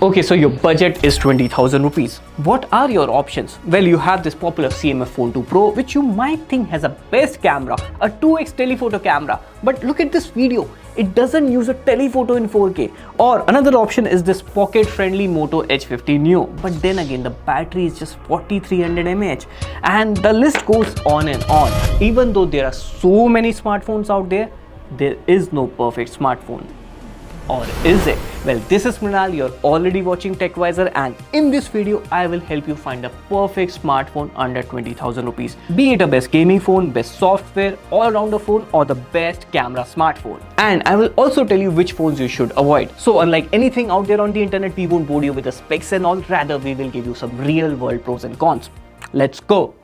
Okay, so your budget is 20,000 rupees. What are your options? Well, you have this popular CMF Phone 2 Pro, which you might think has a best camera, a 2x telephoto camera. But look at this video. It doesn't use a telephoto in 4K. Or another option is this pocket-friendly Moto H50 Neo. But then again, the battery is just 4300 mAh. And the list goes on and on. Even though there are so many smartphones out there is no perfect smartphone. Or is it? Well, this is Mrinal, you're already watching TechWiser, and in this video, I will help you find a perfect smartphone under 20,000 rupees. Be it a best gaming phone, best software, all-rounder phone, or the best camera smartphone. And I will also tell you which phones you should avoid. So unlike anything out there on the internet, we won't bore you with the specs and all, rather we will give you some real-world pros and cons. Let's go!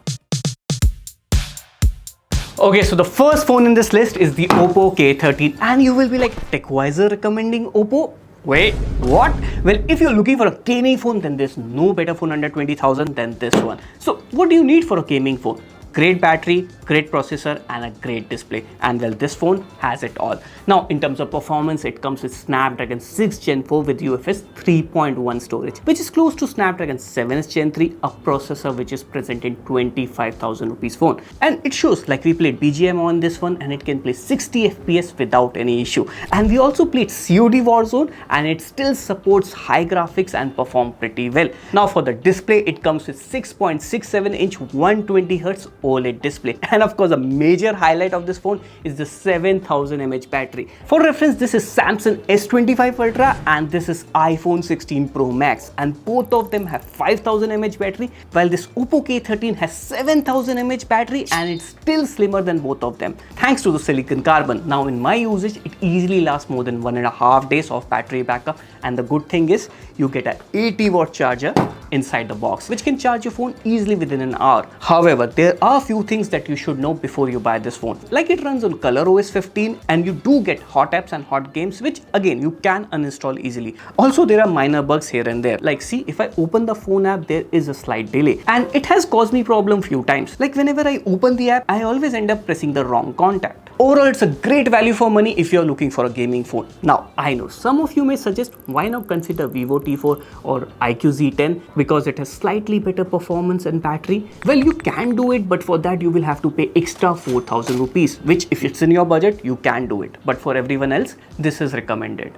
Okay, so the first phone in this list is the Oppo K13, and you will be like, TechWiser recommending Oppo? Wait, what? Well, if you're looking for a gaming phone, then there's no better phone under 20,000 than this one. So what do you need for a gaming phone? Great battery, great processor, and a great display. And well, this phone has it all. Now, in terms of performance, it comes with Snapdragon 6 Gen 4 with UFS 3.1 storage, which is close to Snapdragon 7 Gen 3, a processor which is present in 25,000 rupees phone. And it shows like we played BGM on this one, and it can play 60 FPS without any issue. And we also played COD Warzone, and it still supports high graphics and perform pretty well. Now, for the display, it comes with 6.67-inch 120Hz OLED display, and of course a major highlight of this phone is the 7000 mAh battery. For reference, this is Samsung S25 Ultra and this is iPhone 16 Pro Max, and both of them have 5000 mAh battery, while this Oppo K13 has 7000 mAh battery and it's still slimmer than both of them thanks to the silicon carbon. Now in my usage, it easily lasts more than 1.5 days of battery backup, and the good thing is you get an 80-watt charger inside the box, which can charge your phone easily within an hour. However, there are a few things that you should know before you buy this phone. Like, it runs on ColorOS 15 and you do get hot apps and hot games, which again you can uninstall easily. Also, there are minor bugs here and there. Like, see, if I open the phone app, there is a slight delay, and it has caused me problem few times. Like, whenever I open the app, I always end up pressing the wrong contact. Overall, it's a great value for money if you're looking for a gaming phone. Now, I know some of you may suggest why not consider Vivo T4 or iQOO Z10 because it has slightly better performance and battery. Well, you can do it, but for that you will have to pay extra 4,000 rupees, which if it's in your budget, you can do it. But for everyone else, this is recommended.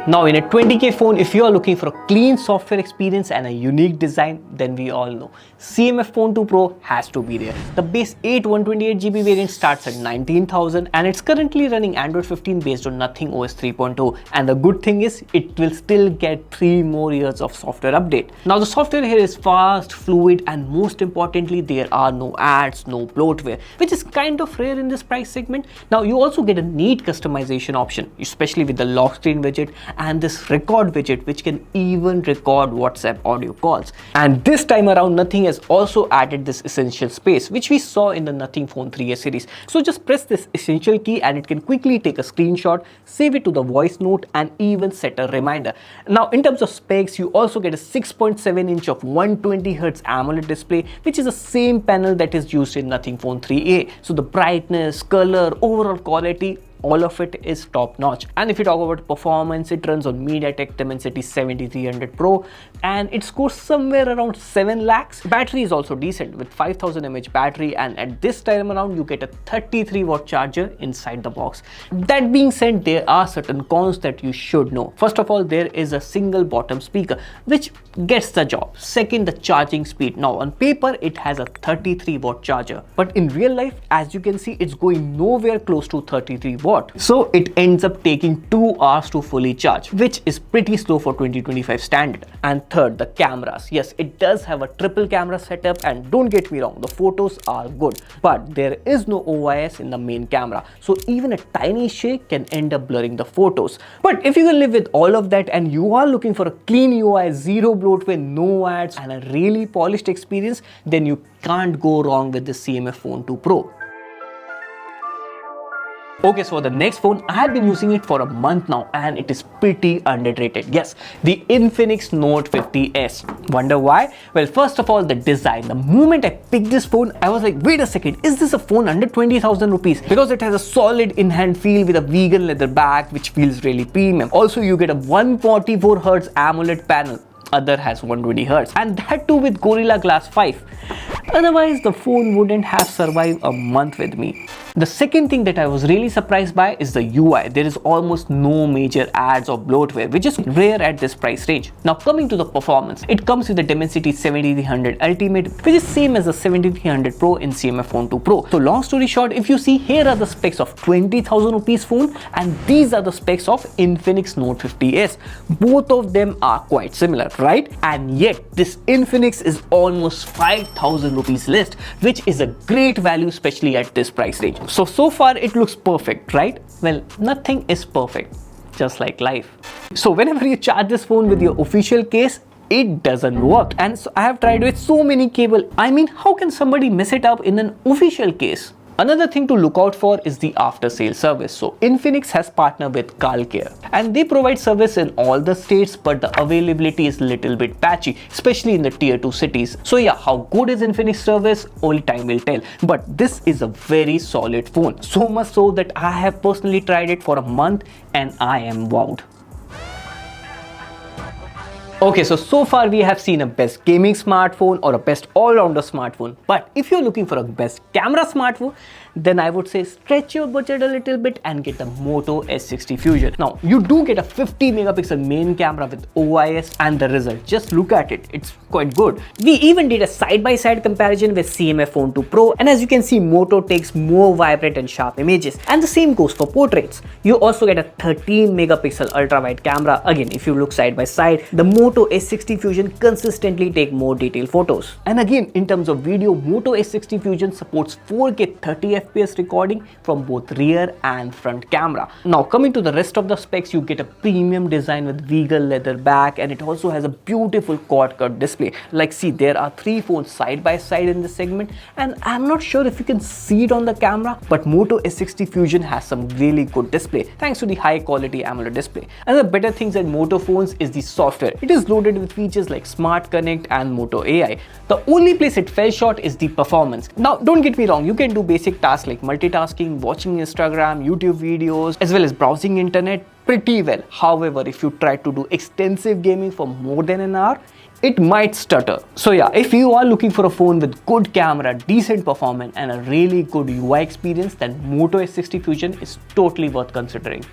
Now, in a 20K phone, if you are looking for a clean software experience and a unique design, then we all know CMF Phone 2 Pro has to be there. The base 8 128GB variant starts at 19,000 and it's currently running Android 15 based on Nothing OS 3.0. And the good thing is it will still get 3 more years of software update. Now, the software here is fast, fluid, and most importantly, there are no ads, no bloatware, which is kind of rare in this price segment. Now, you also get a neat customization option, especially with the lock screen widget and this record widget, which can even record WhatsApp audio calls. And this time around, Nothing has also added this essential space, which we saw in the Nothing Phone 3S series. So just press this essential key and it can quickly take a screenshot, save it to the voice note, and even set a reminder. Now, in terms of specs, you also get a 6.7-inch of 120Hz AMOLED display, which is the same panel that is used in Nothing Phone 3A. So the brightness, color, overall quality, all of it is top notch. And if you talk about performance, it runs on MediaTek Dimensity 7300 Pro and it scores somewhere around 7 lakhs. Battery is also decent with 5000 mAh battery, and at this time around you get a 33-watt charger inside the box. That being said, there are certain cons that you should know. First of all, there is a single bottom speaker which gets the job. Second, the charging speed. Now, on paper it has a 33-watt charger, but in real life, as you can see, it's going nowhere close to 33 watts. So it ends up taking 2 hours to fully charge, which is pretty slow for 2025 standard. And third, the cameras. Yes, it does have a triple camera setup, and don't get me wrong, the photos are good, but there is no OIS in the main camera. So even a tiny shake can end up blurring the photos. But if you can live with all of that and you are looking for a clean UI, zero bloatware, no ads, and a really polished experience, then you can't go wrong with the CMF Phone 2 Pro. Okay, so the next phone, I have been using it for a month now and it is pretty underrated. Yes, the Infinix Note 50s. Wonder why? Well, first of all, the design. The moment I picked this phone, I was like, wait a second, is this a phone under 20,000 rupees? Because it has a solid in-hand feel with a vegan leather back, which feels really premium. Also, you get a 144Hz AMOLED panel. Other has 120Hz, and that too with Gorilla Glass 5. Otherwise, the phone wouldn't have survived a month with me. The second thing that I was really surprised by is the UI. There is almost no major ads or bloatware, which is rare at this price range. Now coming to the performance, it comes with the Dimensity 7300 Ultimate, which is same as the 7300 Pro in CMF Phone 2 Pro. So long story short, if you see, here are the specs of 20,000 rupees phone and these are the specs of Infinix Note 50s. Both of them are quite similar, right? And yet this Infinix is almost 5,000 rupees list, which is a great value, especially at this price range. So far it looks perfect, right? Well, nothing is perfect, just like life. So whenever you charge this phone with your official case, it doesn't work. And so I have tried with so many cable. I mean, how can somebody mess it up in an official case? Another thing to look out for is the after sale service. So Infinix has partnered with CarCare and they provide service in all the states, but the availability is little bit patchy, especially in the tier 2 cities. So yeah, how good is Infinix service? Only time will tell. But this is a very solid phone. So much so that I have personally tried it for a month and I am wowed. Okay, so far we have seen a best gaming smartphone or a best all-rounder smartphone. But if you're looking for a best camera smartphone, then I would say stretch your budget a little bit and get the Moto S60 Fusion. Now, you do get a 50 megapixel main camera with OIS and the result. Just look at it, it's quite good. We even did a side-by-side comparison with CMF Phone 2 Pro, and as you can see, Moto takes more vibrant and sharp images, and the same goes for portraits. You also get a 13 megapixel ultra-wide camera. Again, if you look side by side, the Moto S60 Fusion consistently take more detailed photos. And again, in terms of video, Moto S60 Fusion supports 4K 30 FPS recording from both rear and front camera. Now coming to the rest of the specs, you get a premium design with vegan leather back, and it also has a beautiful quad cut display. Like, see, there are 3 phones side by side in this segment, and I'm not sure if you can see it on the camera, but Moto S60 Fusion has some really good display thanks to the high quality AMOLED display. Another better things at Moto phones is the software. It is loaded with features like Smart Connect and Moto AI. The only place it fell short is the performance. Now don't get me wrong, you can do basic tasks like multitasking, watching Instagram, YouTube videos, as well as browsing internet pretty well. However, if you try to do extensive gaming for more than an hour, it might stutter. So yeah, if you are looking for a phone with good camera, decent performance and a really good UI experience, then Moto S60 Fusion is totally worth considering.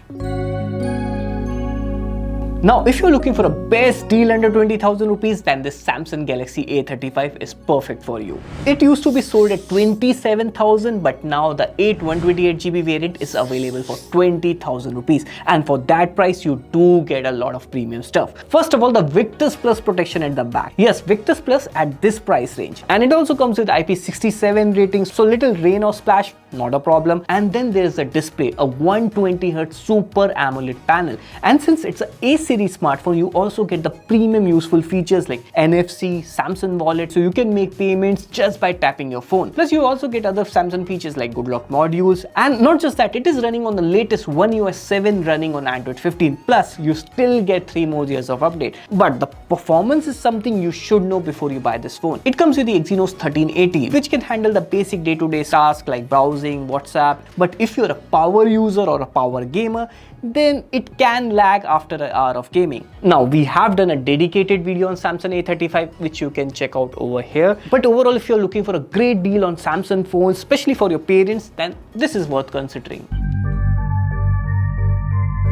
Now, if you're looking for a best deal under 20,000 rupees, then this Samsung Galaxy A35 is perfect for you. It used to be sold at 27,000, but now the 128GB variant is available for 20,000 rupees. And for that price, you do get a lot of premium stuff. First of all, the Victus Plus protection at the back. Yes, Victus Plus at this price range. And it also comes with IP67 rating, so little rain or splash, not a problem. And then there's a display, a 120Hz Super AMOLED panel. And since it's an A series smartphone, you also get the premium useful features like NFC, Samsung Wallet, so you can make payments just by tapping your phone. Plus, you also get other Samsung features like Good Lock modules. And not just that, it is running on the latest One UI 7 running on Android 15. Plus, you still get 3 more years of update. But the performance is something you should know before you buy this phone. It comes with the Exynos 1380, which can handle the basic day-to-day tasks like browsing, WhatsApp. But if you're a power user or a power gamer, then it can lag after an hour of gaming. Now, we have done a dedicated video on Samsung A35, which you can check out over here. But overall, if you're looking for a great deal on Samsung phones, especially for your parents, then this is worth considering.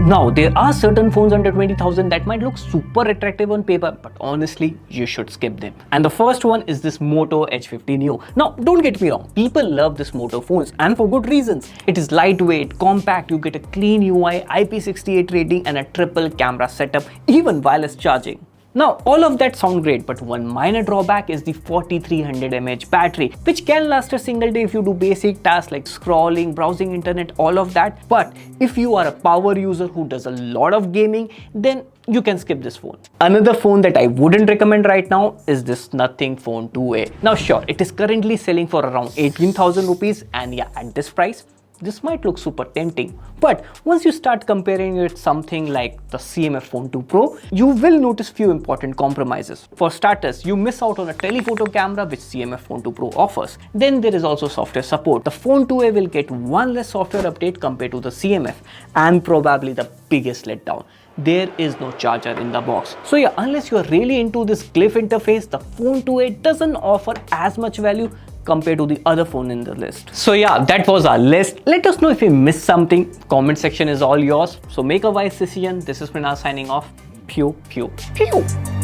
Now, there are certain phones under 20,000 that might look super attractive on paper, but honestly, you should skip them. And the first one is this Moto H50 Neo. Now, don't get me wrong, people love this Moto phones, and for good reasons. It is lightweight, compact, you get a clean UI, IP68 rating, and a triple camera setup, even wireless charging. Now, all of that sound great, but one minor drawback is the 4300 mAh battery, which can last a single day if you do basic tasks like scrolling, browsing internet, all of that. But if you are a power user who does a lot of gaming, then you can skip this phone. Another phone that I wouldn't recommend right now is this Nothing Phone 2A. Now sure, it is currently selling for around 18,000 rupees, and yeah, at this price, this might look super tempting, but once you start comparing it with something like the CMF Phone 2 Pro, you will notice few important compromises. For starters, you miss out on a telephoto camera which CMF Phone 2 Pro offers. Then there is also software support. The Phone 2a will get one less software update compared to the CMF, and probably the biggest letdown, there is no charger in the box. So yeah, unless you are really into this glyph interface, the Phone 2a doesn't offer as much value compared to the other phone in the list. So yeah, that was our list. Let us know if we missed something. Comment section is all yours. So make a wise decision. This is Mrinal signing off. Pew, pew, pew.